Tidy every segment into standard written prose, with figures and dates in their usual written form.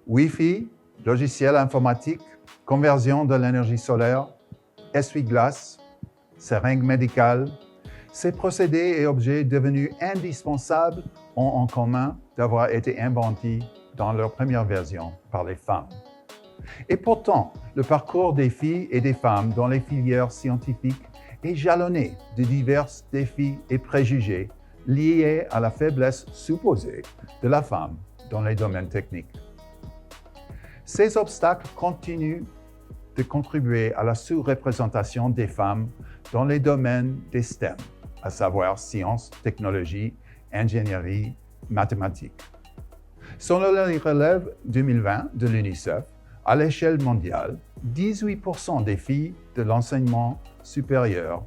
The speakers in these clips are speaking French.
Wi-Fi, logiciel informatique, conversion de l'énergie solaire, essuie-glace, seringue médicale, ces procédés et objets devenus indispensables ont en commun d'avoir été inventés dans leur première version par les femmes. Et pourtant, le parcours des filles et des femmes dans les filières scientifiques est jalonné de divers défis et préjugés liés à la faiblesse supposée de la femme dans les domaines techniques. Ces obstacles continuent de contribuer à la sous-représentation des femmes dans les domaines des STEM, à savoir sciences, technologies, ingénierie, mathématiques. Selon les relèves 2020 de l'UNICEF, à l'échelle mondiale, 18% des filles de l'enseignement supérieur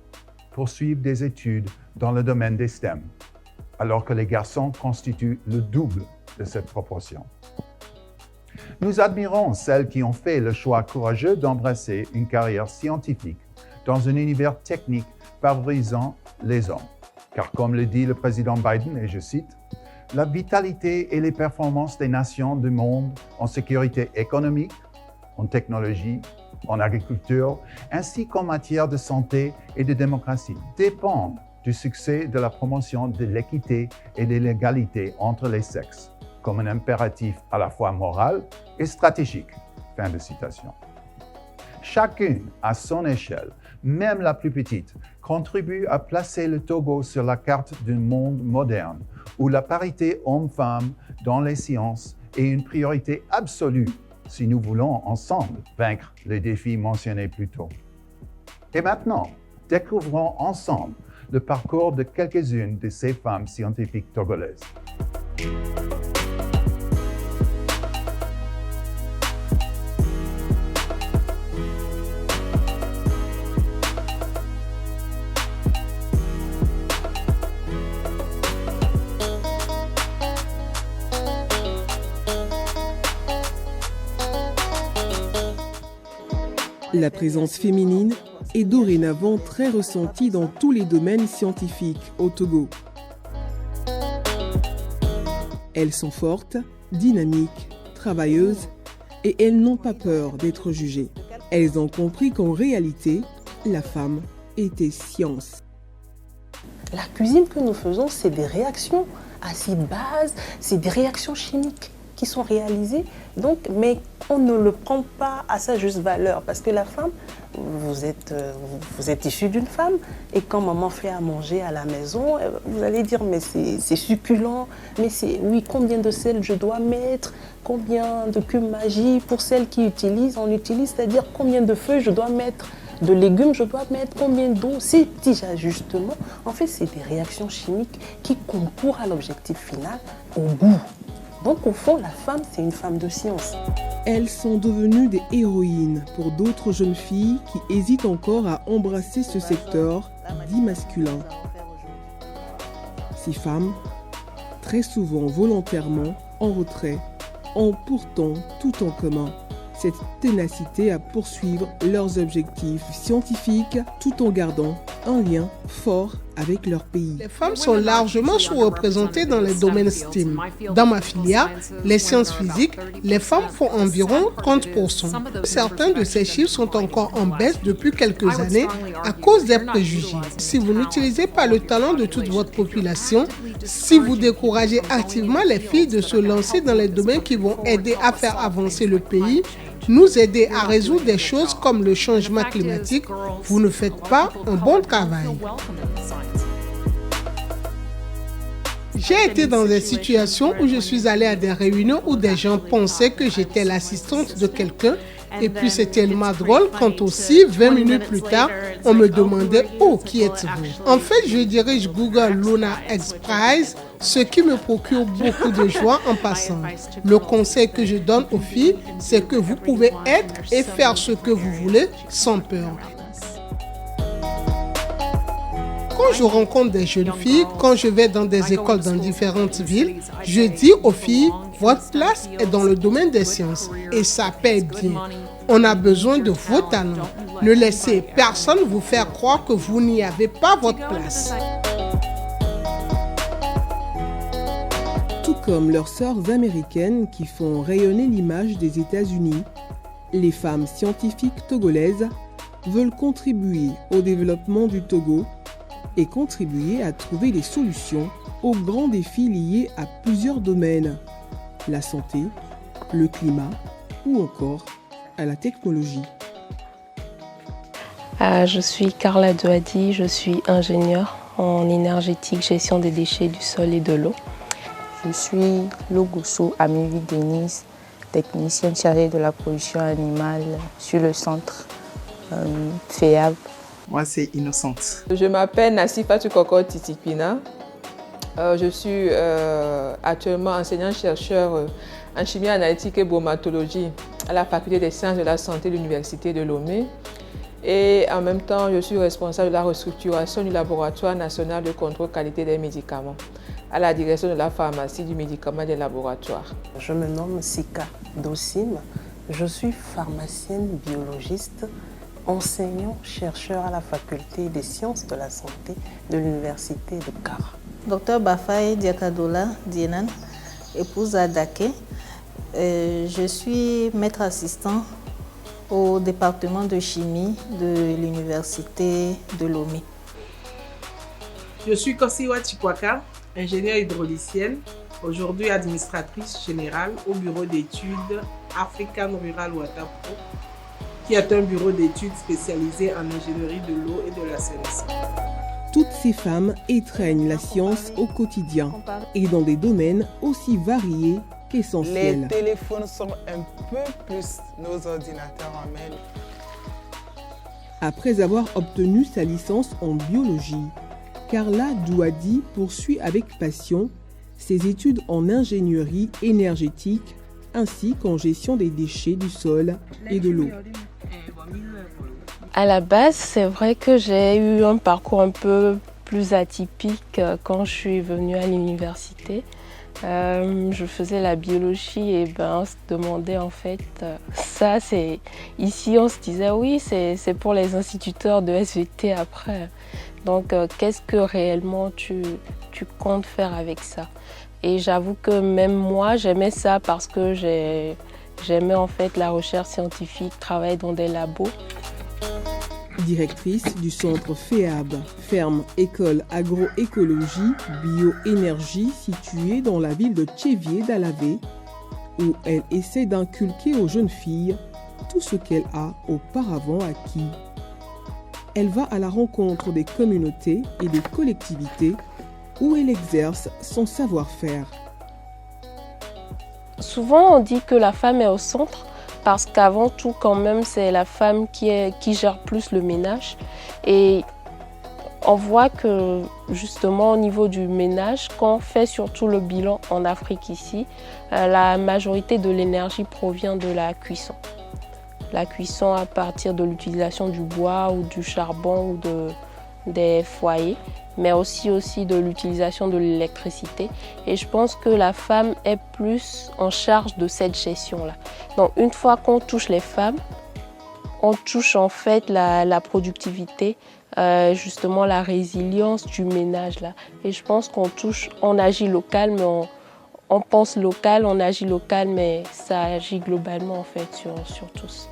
poursuivent des études dans le domaine des STEM, alors que les garçons constituent le double de cette proportion. Nous admirons celles qui ont fait le choix courageux d'embrasser une carrière scientifique dans un univers technique favorisant les hommes. Car comme le dit le président Biden, et je cite, « La vitalité et les performances des nations du monde en sécurité économique, en technologie, en agriculture, ainsi qu'en matière de santé et de démocratie, dépendent du succès de la promotion de l'équité et de l'égalité entre les sexes, comme un impératif à la fois moral et stratégique. » Fin de citation. Chacune, à son échelle, même la plus petite, contribue à placer le Togo sur la carte d'un monde moderne où la parité homme-femme dans les sciences est une priorité absolue si nous voulons ensemble vaincre les défis mentionnés plus tôt. Et maintenant, découvrons ensemble le parcours de quelques-unes de ces femmes scientifiques togolaises. La présence féminine est dorénavant très ressentie dans tous les domaines scientifiques au Togo. Elles sont fortes, dynamiques, travailleuses et elles n'ont pas peur d'être jugées. Elles ont compris qu'en réalité, la femme était science. La cuisine que nous faisons, c'est des réactions acides bases, c'est des réactions chimiques qui sont réalisées, donc, mais on ne le prend pas à sa juste valeur parce que la femme, vous êtes issu d'une femme et quand maman fait à manger à la maison, vous allez dire mais c'est succulent, mais oui, combien de sel je dois mettre, combien de cubes magie pour celles qui utilisent, on utilise, c'est-à-dire combien de feuilles je dois mettre, de légumes je dois mettre, combien d'eau, ces petits ajustements, en fait c'est des réactions chimiques qui concourent à l'objectif final, au goût. Donc au fond, la femme, c'est une femme de science. Elles sont devenues des héroïnes pour d'autres jeunes filles qui hésitent encore à embrasser ce secteur dit masculin. Ces femmes, très souvent volontairement en retrait, ont pourtant tout en commun. Cette ténacité à poursuivre leurs objectifs scientifiques tout en gardant un lien fort avec leur pays. Les femmes sont largement sous-représentées dans les domaines STEM. Dans ma filière, les sciences physiques, les femmes font environ 30%. Certains de ces chiffres sont encore en baisse depuis quelques années à cause des préjugés. Si vous n'utilisez pas le talent de toute votre population, si vous découragez activement les filles de se lancer dans les domaines qui vont aider à faire avancer le pays, nous aider à résoudre des choses comme le changement climatique, vous ne faites pas un bon travail. J'ai été dans des situations où je suis allée à des réunions où des gens pensaient que j'étais l'assistante de quelqu'un et puis c'est tellement drôle quand aussi, 20 minutes plus tard, on me demandait « Oh, qui êtes-vous » En fait, je dirige Google Luna X Prize, ce qui me procure beaucoup de joie en passant. Le conseil que je donne aux filles, c'est que vous pouvez être et faire ce que vous voulez sans peur. Quand je rencontre des jeunes filles, quand je vais dans des écoles dans différentes villes, je dis aux filles, votre place est dans le domaine des sciences et ça paye bien. On a besoin de vos talents. Ne laissez personne vous faire croire que vous n'y avez pas votre place. Tout comme leurs sœurs américaines qui font rayonner l'image des États-Unis, les femmes scientifiques togolaises veulent contribuer au développement du Togo et contribuer à trouver des solutions aux grands défis liés à plusieurs domaines, la santé, le climat ou encore à la technologie. Je suis Carla Douadi, je suis ingénieure en énergétique, gestion des déchets du sol et de l'eau. Je suis Logoso Amivi Denise, technicienne chargée de la production animale sur le centre FEAB. Moi, c'est Innocente. Je m'appelle Nassifa Tukoko Titikpina. Je suis actuellement enseignant-chercheur en chimie analytique et bromatologie à la faculté des sciences de la santé de l'Université de Lomé. Et en même temps, je suis responsable de la restructuration du laboratoire national de contrôle qualité des médicaments à la direction de la pharmacie du médicament des laboratoires. Je me nomme Sika Dossim. Je suis pharmacienne biologiste, enseignant-chercheur à la faculté des sciences de la santé de l'Université de Kara. Dr Bafaye Diakadola Dienan, épouse à Dake. Je suis maître assistant au département de chimie de l'Université de Lomé. Je suis Kosiwa Chikwaka, ingénieure hydraulicienne, aujourd'hui administratrice générale au bureau d'études African Rural Water Pro, qui est un bureau d'études spécialisé en ingénierie de l'eau et de l'assainissement. Toutes ces femmes étreignent la science au quotidien et dans des domaines aussi variés qu'essentiels. Les téléphones sont un peu plus nos ordinateurs en main. Après avoir obtenu sa licence en biologie, Carla Douadi poursuit avec passion ses études en ingénierie énergétique ainsi qu'en gestion des déchets du sol et de l'eau. À la base, c'est vrai que j'ai eu un parcours un peu plus atypique quand je suis venue à l'université. Je faisais la biologie et on se demandait en fait, ça c'est, ici on se disait oui c'est pour les instituteurs de SVT après. Donc qu'est-ce que réellement tu comptes faire avec ça? Et j'avoue que même moi j'aimais ça parce que j'aimais en fait la recherche scientifique, travailler dans des labos. Directrice du centre FEAB, ferme école agroécologie bioénergie située dans la ville de Tchévier d'Alavé, où elle essaie d'inculquer aux jeunes filles tout ce qu'elle a auparavant acquis. Elle va à la rencontre des communautés et des collectivités où elle exerce son savoir-faire. Souvent on dit que la femme est au centre, parce qu'avant tout, quand même, c'est la femme qui gère plus le ménage. Et on voit que, justement, au niveau du ménage, quand on fait surtout le bilan en Afrique ici, la majorité de l'énergie provient de la cuisson. La cuisson à partir de l'utilisation du bois ou du charbon ou des foyers, mais aussi de l'utilisation de l'électricité. Et je pense que la femme est plus en charge de cette gestion-là. Donc une fois qu'on touche les femmes, on touche en fait la productivité, justement la résilience du ménage là. Et je pense on agit local, mais on pense local, on agit local, mais ça agit globalement en fait sur tous.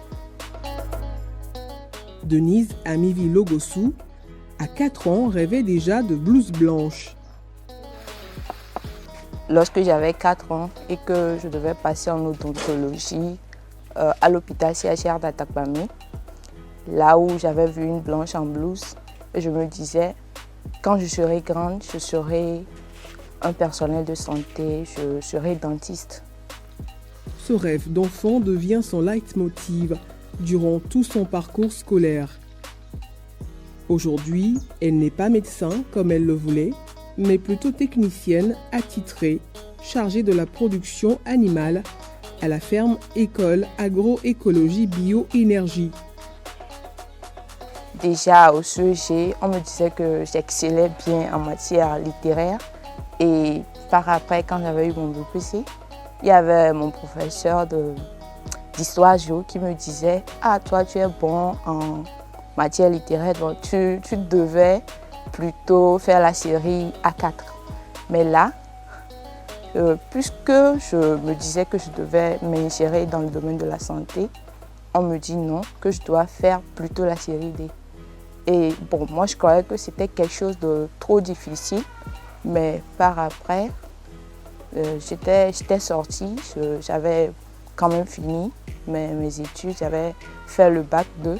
Denise Amivi Logosu, à 4 ans, rêvait déjà de blouse blanche. Lorsque j'avais 4 ans et que je devais passer en odontologie à l'hôpital CHR d'Atakpami, là où j'avais vu une blanche en blouse, je me disais, quand je serai grande, je serai un personnel de santé, je serai dentiste. Ce rêve d'enfant devient son leitmotiv durant tout son parcours scolaire. Aujourd'hui, elle n'est pas médecin comme elle le voulait, mais plutôt technicienne attitrée, chargée de la production animale à la ferme École Agroécologie Bioénergie. Déjà au CEG, on me disait que j'excellais bien en matière littéraire. Et par après, quand j'avais eu mon BPC, il y avait mon professeur d'histoire géo qui me disait « Ah, toi, tu es bon en matière littéraire, donc tu devais plutôt faire la série A4. » Mais là, Puisque je me disais que je devais m'ingérer dans le domaine de la santé, on me dit non, que je dois faire plutôt la série D. Et bon, moi je croyais que c'était quelque chose de trop difficile, mais par après, j'étais sortie, j'avais quand même fini mes études, j'avais fait le bac 2.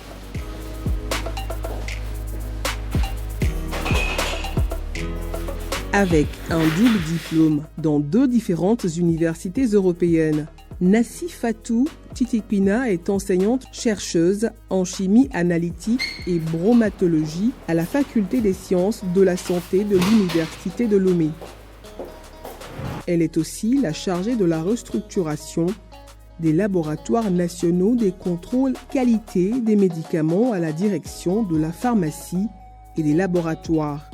Avec un double diplôme dans 2 différentes universités européennes, Nassifatou Titikpina est enseignante-chercheuse en chimie analytique et bromatologie à la Faculté des sciences de la santé de l'Université de Lomé. Elle est aussi la chargée de la restructuration des laboratoires nationaux des contrôles qualité des médicaments à la direction de la pharmacie et des laboratoires.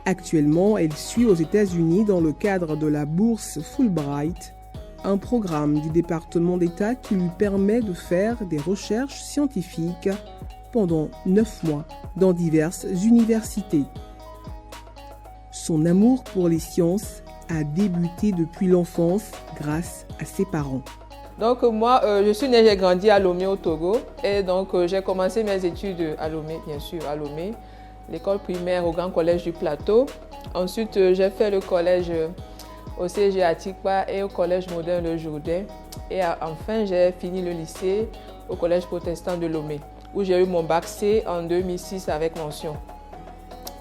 Actuellement, elle suit aux États-Unis dans le cadre de la bourse Fulbright, un programme du département d'État qui lui permet de faire des recherches scientifiques pendant 9 mois dans diverses universités. Son amour pour les sciences a débuté depuis l'enfance grâce à ses parents. Donc moi, je suis née, j'ai grandi à Lomé au Togo et donc j'ai commencé mes études à Lomé, bien sûr, à Lomé. L'école primaire au Grand Collège du Plateau. Ensuite, j'ai fait le collège au CG à Tikpa et au Collège moderne Le Jourdain. Et enfin, j'ai fini le lycée au Collège protestant de Lomé, où j'ai eu mon bac C en 2006 avec mention.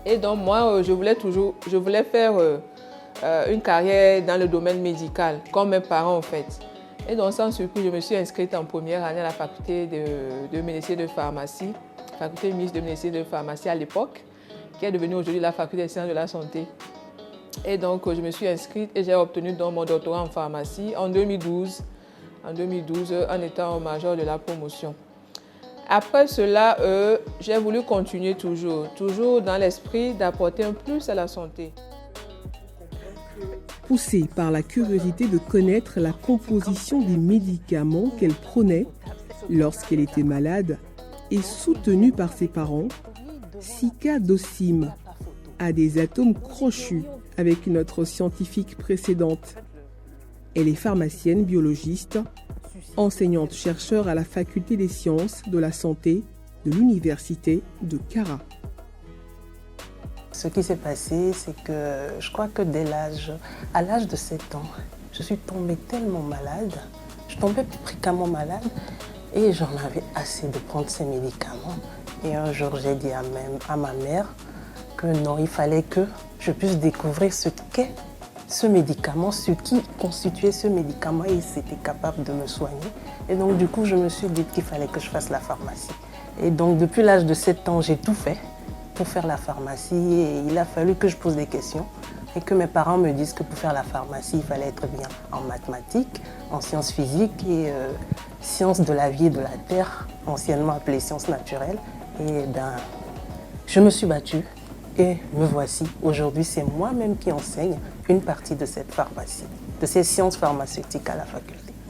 Et donc moi, je voulais faire une carrière dans le domaine médical, comme mes parents en fait. Et donc sans surprise, je me suis inscrite en première année à la faculté de médecine de pharmacie. Faculté mixte de médecine de pharmacie à l'époque, qui est devenue aujourd'hui la faculté des sciences de la santé. Et donc, je me suis inscrite et j'ai obtenu donc mon doctorat en pharmacie en 2012, en étant au major de la promotion. Après cela, j'ai voulu continuer toujours dans l'esprit d'apporter un plus à la santé. Poussée par la curiosité de connaître la composition des médicaments qu'elle prenait lorsqu'elle était malade, et soutenue par ses parents, Sika Dossim a des atomes crochus avec notre scientifique précédente. Elle est pharmacienne biologiste, enseignante-chercheur à la Faculté des sciences de la santé de l'Université de Kara. Ce qui s'est passé, c'est que je crois que à l'âge de 7 ans, je suis tombée tellement malade, je tombais fréquemment malade, et j'en avais assez de prendre ces médicaments. Et un jour, j'ai dit à ma mère que non, il fallait que je puisse découvrir ce qu'est ce médicament, ce qui constituait ce médicament et c'était capable de me soigner. Et donc, du coup, je me suis dit qu'il fallait que je fasse la pharmacie. Et donc, depuis l'âge de 7 ans, j'ai tout fait pour faire la pharmacie et il a fallu que je pose des questions et que mes parents me disent que pour faire la pharmacie, il fallait être bien en mathématiques, en sciences physiques et sciences de la vie et de la terre, anciennement appelées sciences naturelles. Et je me suis battue et me voici. Aujourd'hui, c'est moi-même qui enseigne une partie de cette pharmacie, de ces sciences pharmaceutiques à la faculté.